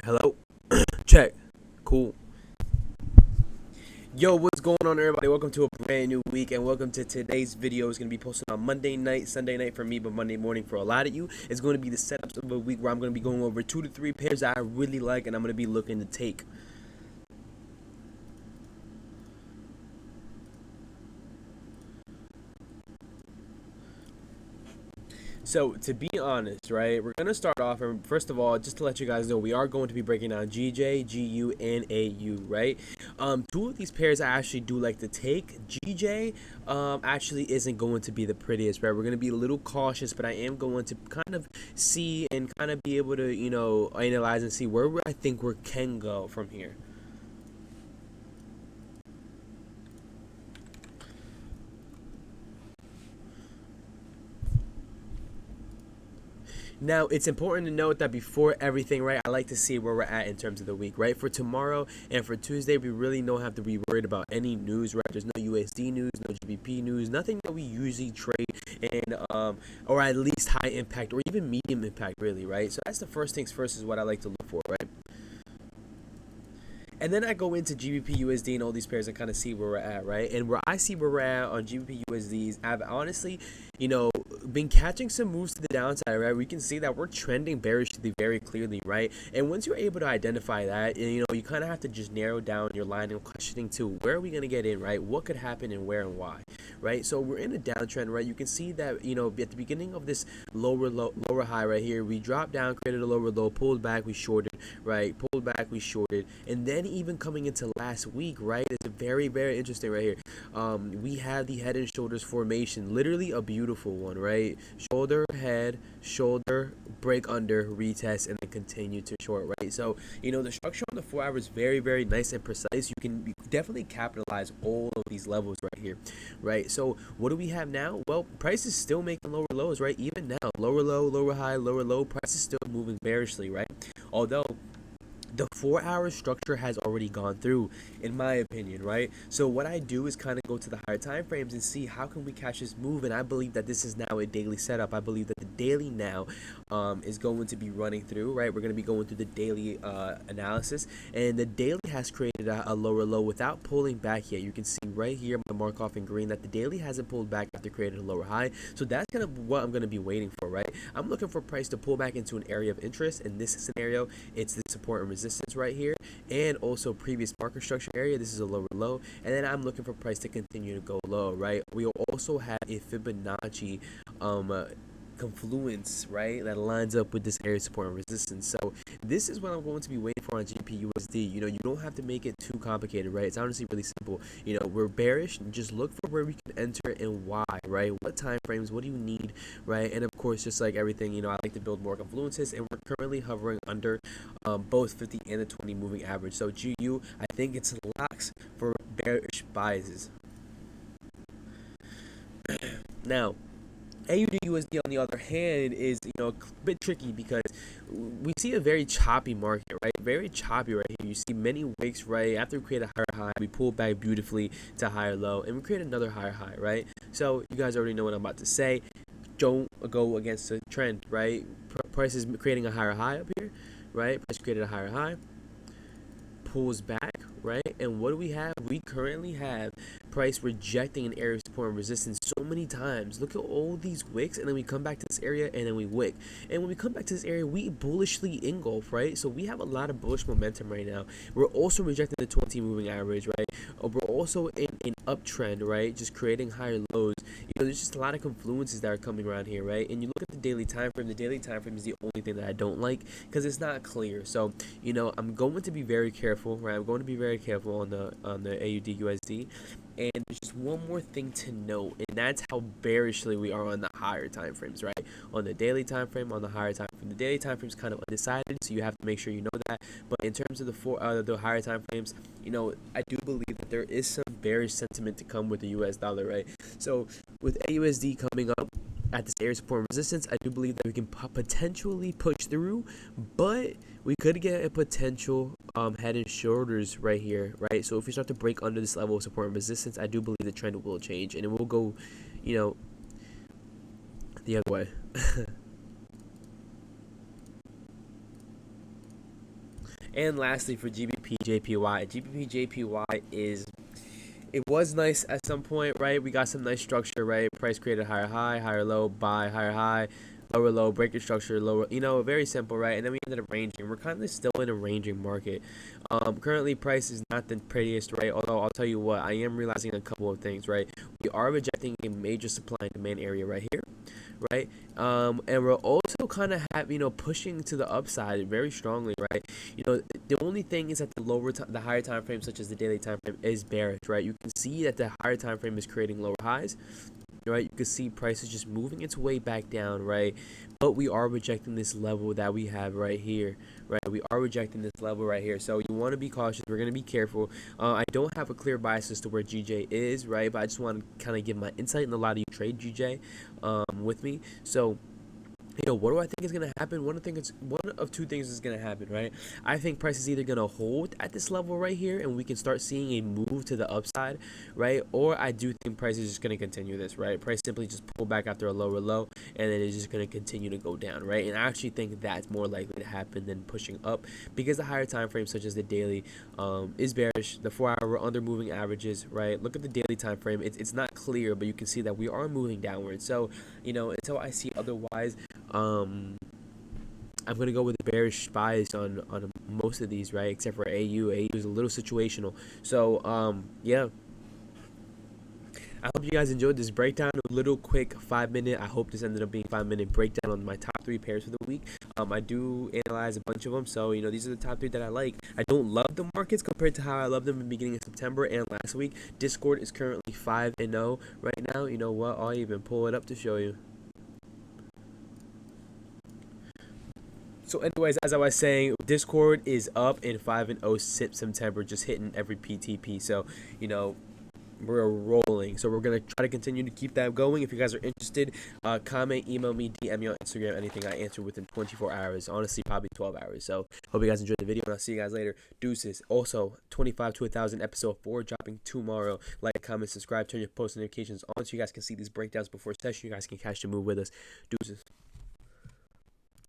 Hello? Check. Cool. Yo, what's going on, everybody? Welcome to a brand new week, and welcome to today's video. It's going to be posted on Monday night, Sunday night for me, but Monday morning for a lot of you. It's going to be the setups of a week where I'm going to be going over 2 to 3 pairs that I really like, and I'm going to be looking to take. So, to be honest, right, we're going to start off, and first of all, just to let you guys know, we are going to be breaking down GJ, GU, and AU, right? Two of these pairs I actually do like to take. GJ actually isn't going to be the prettiest, right? We're going to be a little cautious, but I am going to kind of see and kind of be able to, analyze and see where I think we can go from here. Now, it's important to note that before everything, right, I like to see where we're at in terms of the week, right? For tomorrow and for Tuesday, we really don't have to be worried about any news, right? There's no USD news, no GBP news, nothing that we usually trade and, or at least high impact or even medium impact, really, right? So that's the first things first is what I like to look for, right? And then I go into GBP USD and all these pairs and kind of see where we're at, right? And where I see where we're at on GBP USDs, I've honestly, been catching some moves to the downside, right? We can see that we're trending bearishly very clearly, right? And once you're able to identify that, you kind of have to just narrow down your line and questioning to where are we going to get in, right? What could happen and where and why, right? So we're in a downtrend, right? You can see that, at the beginning of this lower high right here, we dropped down, created a lower low, pulled back, we shorted, right? Pulled back, we shorted, and then even coming into last week, right? It's very, very interesting right here. We had the head and shoulders formation, literally a beautiful one, right? Shoulder, head, shoulder, break under, retest, and then continue to short, right? So, the structure on the 4 hour is very, very nice and precise. You can definitely capitalize all of these levels right here, right? So, what do we have now? Well, price is still making lower lows, right? Even now, lower low, lower high, lower low, price is still moving bearishly, right? Although the 4 hour structure has already gone through, in my opinion, right? So what I do is kind of go to the higher time frames and see how can we catch this move, and I believe that this is now a daily setup. I believe that the daily now is going to be running through, right? We're going to be going through the daily analysis, and the daily has created a lower low without pulling back yet. You can see right here, my mark off in green, that the daily hasn't pulled back after creating a lower high. So that's kind of what I'm going to be waiting for, right? I'm looking for price to pull back into an area of interest. In this scenario, it's the support and resistance right here, and also previous market structure area. This is a lower low, and then I'm looking for price to continue to go low, right? We'll also have a Fibonacci confluence, right, that lines up with this area support and resistance. So this is what I'm going to be waiting for on GPUSD. You don't have to make it too complicated, right? It's honestly really simple. We're bearish, just look for where we can enter and why, right? What time frames, what do you need, right? And of course, just like everything, I like to build more confluences, and we're currently hovering under both 50 and the 20 moving average. So GU, I think it's locks for bearish biases. Now, AUD/USD on the other hand is a bit tricky because we see a very choppy market, right? Very choppy right here. You see many wicks, right? After we create a higher high, we pull back beautifully to higher low, and we create another higher high, right? So you guys already know what I'm about to say. Don't go against the trend, right? Price is creating a higher high up here, right? Price created a higher high, pulls back, right? And what do we have? We currently have price rejecting an area of support and resistance so many times. Look at all these wicks, and then we come back to this area, and then we wick. And when we come back to this area, we bullishly engulf, right? So we have a lot of bullish momentum right now. We're also rejecting the 20 moving average, right? We're also in an uptrend, right? Just creating higher lows. There's just a lot of confluences that are coming around here, right? And you look at the daily time frame. The daily time frame is the only thing that I don't like because it's not clear. So I'm going to be very careful, right? I'm going to be very careful on the AUD/USD. And there's just one more thing to note, and that's how bearishly we are on the higher time frames, right? On the daily time frame, on the higher time frame. The daily time frame is kind of undecided, so you have to make sure you know that. But in terms of the higher time frames, I do believe that there is some bearish sentiment to come with the US dollar, right? So with AUSD coming up at this area support and resistance, I do believe that we can potentially push through, but we could get a potential head and shoulders right here, right? So if we start to break under this level of support and resistance, I do believe the trend will change, and it will go, the other way. And lastly, for GBP JPY, GBP JPY is, it was nice at some point, right? We got some nice structure, right? Price created higher high, higher low, buy, higher high, lower low, breaker structure, lower, very simple, right? And then we ended up ranging. We're kind of still in a ranging market. Currently, price is not the prettiest, right? Although I'll tell you what, I am realizing a couple of things, right? We are rejecting a major supply and demand area right here, right? And we're also kind of pushing to the upside very strongly, right? The only thing is that the higher time frame, such as the daily time frame, is bearish, right? You can see that the higher time frame is creating lower highs, right? You can see prices just moving its way back down, right? But we are rejecting this level that we have right here, right? We are rejecting this level right here. So you want to be cautious. We're going to be careful. I don't have a clear bias as to where GJ is, right? But I just want to kind of give my insight, and a lot of you trade GJ with me. So what do I think is going to happen? One of two things is going to happen, right? I think price is either going to hold at this level right here and we can start seeing a move to the upside, right? Or I do think price is just going to continue this, right? Price simply just pull back after a lower low and then it's just going to continue to go down, right? And I actually think that's more likely to happen than pushing up, because the higher time frames, such as the daily, is bearish. The 4-hour we're under moving averages, right? Look at the daily time frame. It's not clear, but you can see that we are moving downward. So, until I see otherwise, I'm gonna go with the bearish bias on most of these, right? Except for AU. AU is a little situational. So yeah. I hope you guys enjoyed this breakdown. A little quick 5-minute. I hope this ended up being 5-minute breakdown on my top 3 pairs for the week. I do analyze a bunch of them, so these are the top 3 that I like. I don't love the markets compared to how I loved them in the beginning of September and last week. Discord is currently 5-0 right now. You know what? I'll even pull it up to show you. So anyways, as I was saying, Discord is up in 5-0 since September, just hitting every PTP. So, we're rolling. So we're going to try to continue to keep that going. If you guys are interested, comment, email me, DM me on Instagram, anything. I answer within 24 hours. Honestly, probably 12 hours. So hope you guys enjoyed the video, and I'll see you guys later. Deuces. Also, 25 to 1,000 episode 4 dropping tomorrow. Like, comment, subscribe, turn your post notifications on so you guys can see these breakdowns before session. You guys can catch the move with us. Deuces.